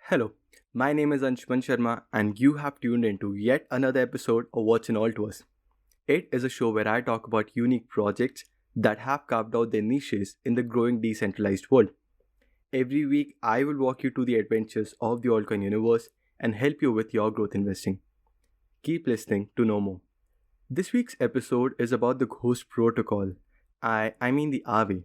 Hello, my name is Anshuman Sharma, and you have tuned into yet another episode of What's in All to Us. It is a show where I talk about unique projects that have carved out their niches in the growing decentralized world. Every week, I will walk you to the adventures of the altcoin universe and help you with your growth investing. Keep listening to know more. This week's episode is about the Ghost Protocol. I mean the AAVE.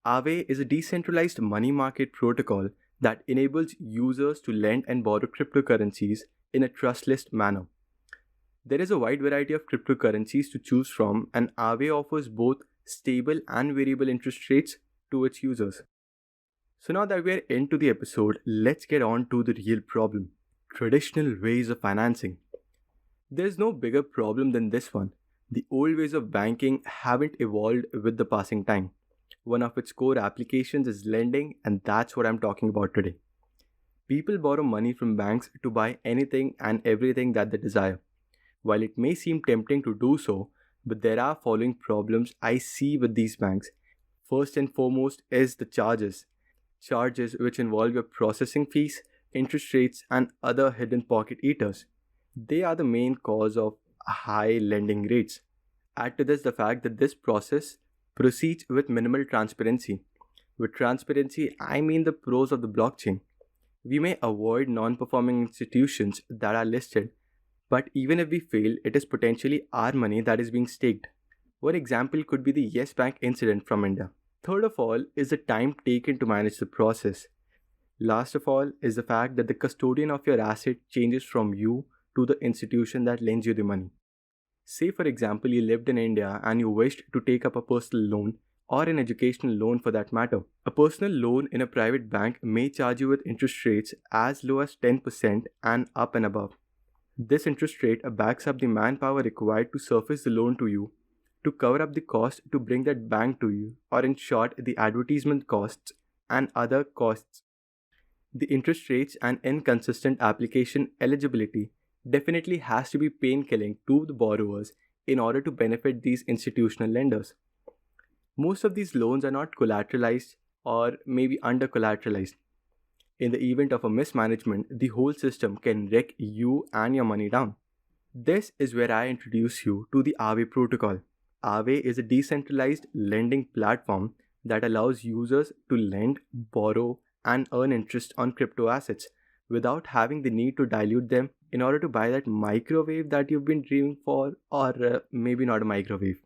AAVE is a decentralized money market protocol that enables users to lend and borrow cryptocurrencies in a trustless manner. There is a wide variety of cryptocurrencies to choose from, and AAVE offers both stable and variable interest rates to its users. So, now that we are into the episode, let's get on to the real problem: traditional ways of financing. There's no bigger problem than this one. The old ways of banking haven't evolved with the passing time. One of its core applications is lending, and that's what I'm talking about today. People borrow money from banks to buy anything and everything that they desire. While it may seem tempting to do so, but there are following problems I see with these banks. First and foremost is the charges. Charges which involve your processing fees, interest rates, and other hidden pocket eaters. They are the main cause of high lending rates. Add to this the fact that this process proceeds with minimal transparency. With transparency, I mean the pros of the blockchain. We may avoid non performing institutions that are listed, but even if we fail, it is potentially our money that is being staked. One example could be the Yes Bank incident from India. Third of all is the time taken to manage the process. Last of all is the fact that the custodian of your asset changes from you to the institution that lends you the money. Say, for example, you lived in India and you wished to take up a personal loan or an educational loan for that matter. A personal loan in a private bank may charge you with interest rates as low as 10% and up and above. This interest rate backs up the manpower required to surface the loan to you, to cover up the cost to bring that bank to you, or in short, the advertisement costs and other costs. The interest rates and inconsistent application eligibility definitely has to be pain-killing to the borrowers in order to benefit these institutional lenders. Most of these loans are not collateralized or maybe under collateralized. In the event of a mismanagement, the whole system can wreck you and your money down. This is where I introduce you to the AAVE protocol. AAVE is a decentralized lending platform that allows users to lend, borrow, and earn interest on crypto assets without having the need to dilute them in order to buy that microwave that you've been dreaming for, or maybe not a microwave.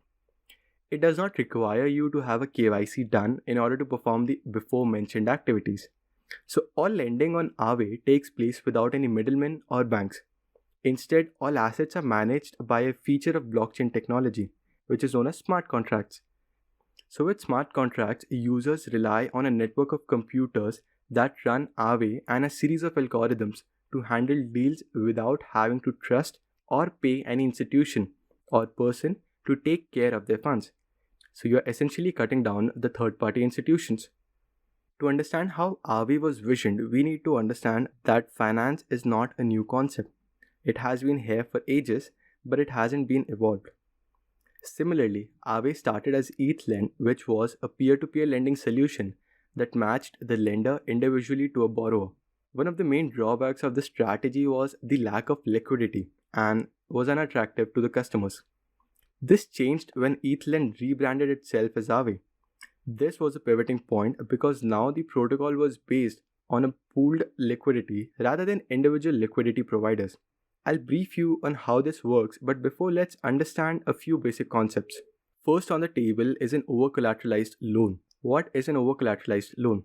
It does not require you to have a KYC done in order to perform the before mentioned activities. So, all lending on AAVE takes place without any middlemen or banks. Instead, all assets are managed by a feature of blockchain technology, which is known as smart contracts. So, with smart contracts, users rely on a network of computers that run AAVE and a series of algorithms to handle deals without having to trust or pay any institution or person to take care of their funds. So, you are essentially cutting down the third party institutions. To understand how AAVE was visioned, we need to understand that finance is not a new concept. It has been here for ages, but it hasn't been evolved. Similarly, AAVE started as ETHLend, which was a peer-to-peer lending solution that matched the lender individually to a borrower. One of the main drawbacks of this strategy was the lack of liquidity and was unattractive to the customers. This changed when ETHLend rebranded itself as AAVE. This was a pivoting point because now the protocol was based on a pooled liquidity rather than individual liquidity providers. I'll brief you on how this works, but before, let's understand a few basic concepts. First on the table is an over-collateralized loan. What is an over-collateralized loan?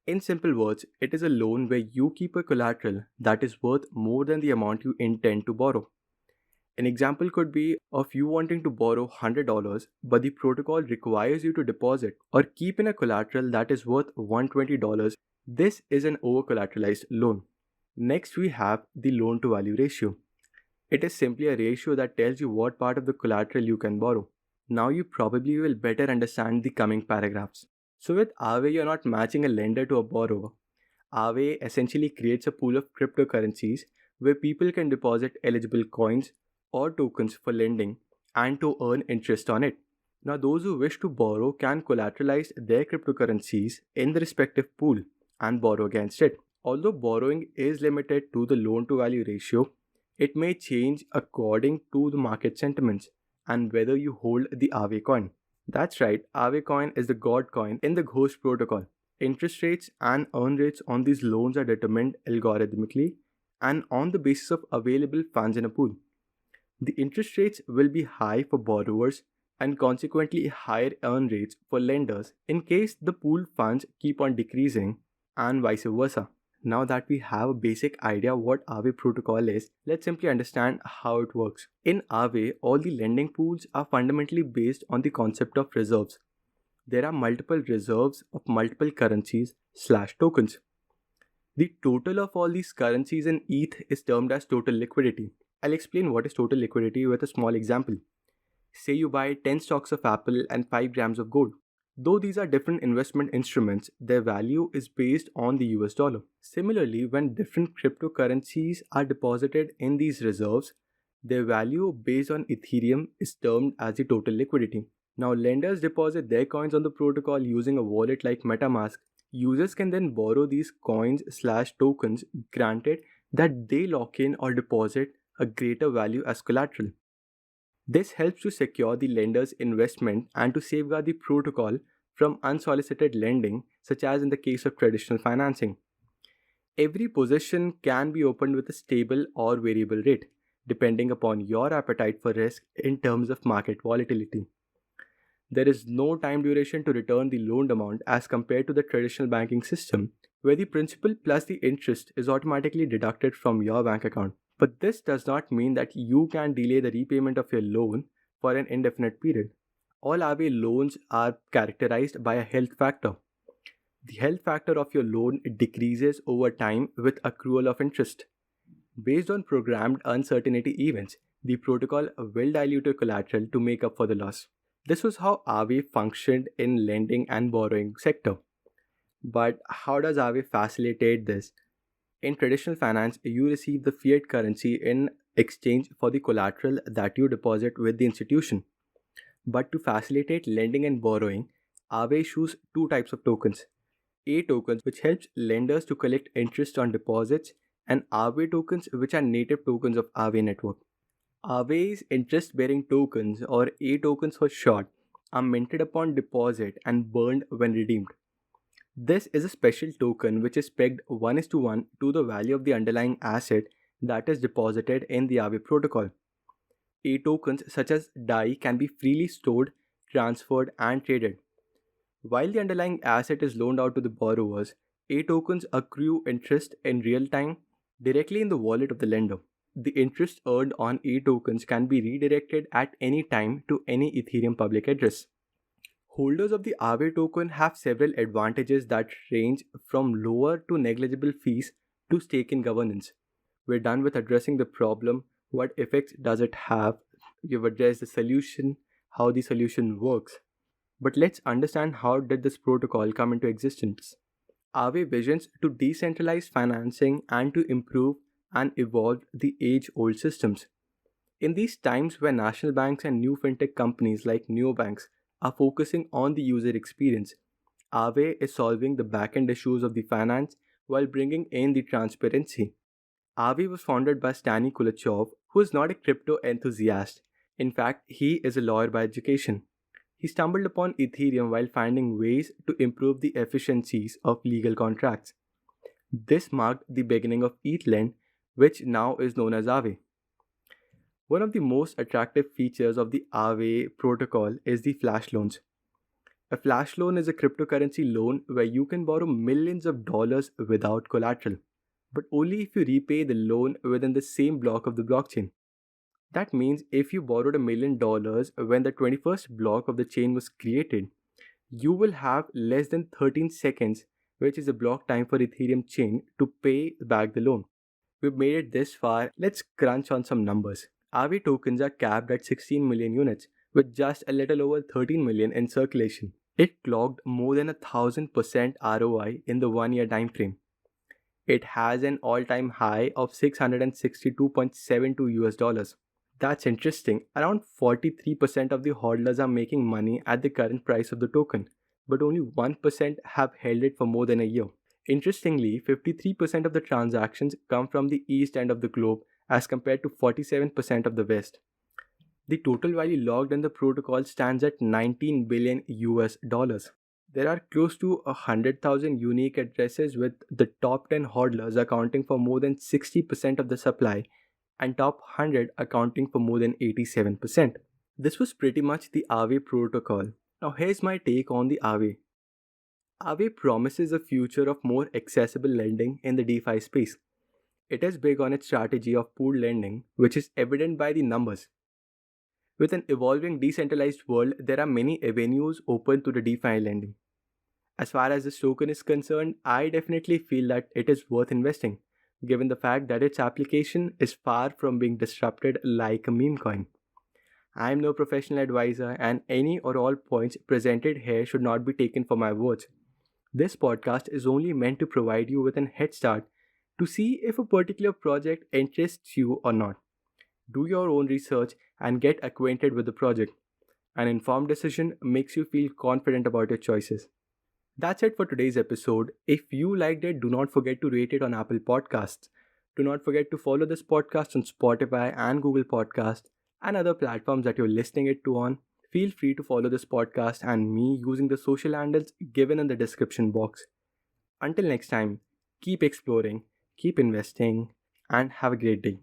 In simple words, it is a loan where you keep a collateral that is worth more than the amount you intend to borrow. An example could be of you wanting to borrow $100, but the protocol requires you to deposit or keep in a collateral that is worth $120. This is an over-collateralized loan. Next, we have the loan to value ratio. It is simply a ratio that tells you what part of the collateral you can borrow. Now you probably will better understand the coming paragraphs. So with AAVE, you're not matching a lender to a borrower. AAVE essentially creates a pool of cryptocurrencies where people can deposit eligible coins or tokens for lending and to earn interest on it. Now those who wish to borrow can collateralize their cryptocurrencies in the respective pool and borrow against it. Although borrowing is limited to the loan to value ratio, it may change according to the market sentiments and whether you hold the AAVE coin. That's right, AAVE coin is the god coin in the Ghost protocol. Interest rates and earn rates on these loans are determined algorithmically and on the basis of available funds in a pool. The interest rates will be high for borrowers and consequently higher earn rates for lenders in case the pool funds keep on decreasing and vice versa. Now that we have a basic idea what AAVE protocol is, let's simply understand how it works. In AAVE, all the lending pools are fundamentally based on the concept of reserves. There are multiple reserves of multiple currencies slash tokens. The total of all these currencies in ETH is termed as total liquidity. I'll explain what is total liquidity with a small example. Say you buy 10 stocks of Apple and 5 grams of gold. Though these are different investment instruments, their value is based on the US dollar. Similarly, when different cryptocurrencies are deposited in these reserves, their value based on Ethereum is termed as the total liquidity. Now, lenders deposit their coins on the protocol using a wallet like MetaMask. Users can then borrow these coins slash tokens granted that they lock in or deposit a greater value as collateral. This helps to secure the lender's investment and to safeguard the protocol from unsolicited lending, such as in the case of traditional financing. Every position can be opened with a stable or variable rate, depending upon your appetite for risk in terms of market volatility. There is no time duration to return the loaned amount as compared to the traditional banking system, where the principal plus the interest is automatically deducted from your bank account. But this does not mean that you can delay the repayment of your loan for an indefinite period. All AAVE loans are characterized by a health factor. The health factor of your loan decreases over time with accrual of interest. Based on programmed uncertainty events, the protocol will dilute your collateral to make up for the loss. This was how AAVE functioned in lending and borrowing sector. But how does AAVE facilitate this? In traditional finance, you receive the fiat currency in exchange for the collateral that you deposit with the institution. But to facilitate lending and borrowing, AAVE issues two types of tokens. A tokens, which helps lenders to collect interest on deposits, and AAVE tokens, which are native tokens of AAVE network. AAVE's interest-bearing tokens, or A tokens for short, are minted upon deposit and burned when redeemed. This is a special token which is pegged 1:1 to the value of the underlying asset that is deposited in the AAVE protocol. A tokens such as DAI can be freely stored, transferred, and traded. While the underlying asset is loaned out to the borrowers, A tokens accrue interest in real time directly in the wallet of the lender. The interest earned on A tokens can be redirected at any time to any Ethereum public address. Holders of the AAVE token have several advantages that range from lower to negligible fees to stake in governance. We're done with addressing the problem. What effects does it have? We've addressed the solution, how the solution works. But let's understand how did this protocol come into existence. AAVE visions to decentralize financing and to improve and evolve the age-old systems. In these times where national banks and new fintech companies like neobanks are focusing on the user experience, AAVE is solving the back-end issues of the finance while bringing in the transparency. AAVE was founded by Stani Kulachov, who is not a crypto enthusiast. In fact, he is a lawyer by education. He stumbled upon Ethereum while finding ways to improve the efficiencies of legal contracts. This marked the beginning of ETHLend, which now is known as AAVE. One of the most attractive features of the AAVE protocol is the flash loans. A flash loan is a cryptocurrency loan where you can borrow millions of dollars without collateral, but only if you repay the loan within the same block of the blockchain. That means if you borrowed $1 million when the 21st block of the chain was created, you will have less than 13 seconds, which is the block time for Ethereum chain, to pay back the loan. We've made it this far, let's crunch on some numbers. AAVE tokens are capped at 16 million units, with just a little over 13 million in circulation. It clocked more than 1000% ROI in the 1 year time frame. It has an all-time high of $662.72 US. That's interesting. Around 43% of the hodlers are making money at the current price of the token, but only 1% have held it for more than a year. Interestingly, 53% of the transactions come from the east end of the globe as compared to 47% of the west. The total value logged in the protocol stands at 19 billion US dollars. There are close to 100,000 unique addresses, with the top 10 hodlers accounting for more than 60% of the supply and top 100 accounting for more than 87%. This was pretty much the AAVE protocol. Now here's my take on the AAVE. AAVE promises a future of more accessible lending in the DeFi space. It is big on its strategy of pooled lending, which is evident by the numbers. With an evolving decentralized world, there are many avenues open to the DeFi lending. As far as this token is concerned, I definitely feel that it is worth investing, given the fact that its application is far from being disrupted like a meme coin. I am no professional advisor, and any or all points presented here should not be taken for my words. This podcast is only meant to provide you with a head start to see if a particular project interests you or not. Do your own research and get acquainted with the project. An informed decision makes you feel confident about your choices. That's it for today's episode. If you liked it, do not forget to rate it on Apple Podcasts. Do not forget to follow this podcast on Spotify and Google Podcast and other platforms that you're listening it to on. Feel free to follow this podcast and me using the social handles given in the description box. Until next time, keep exploring, keep investing, and have a great day.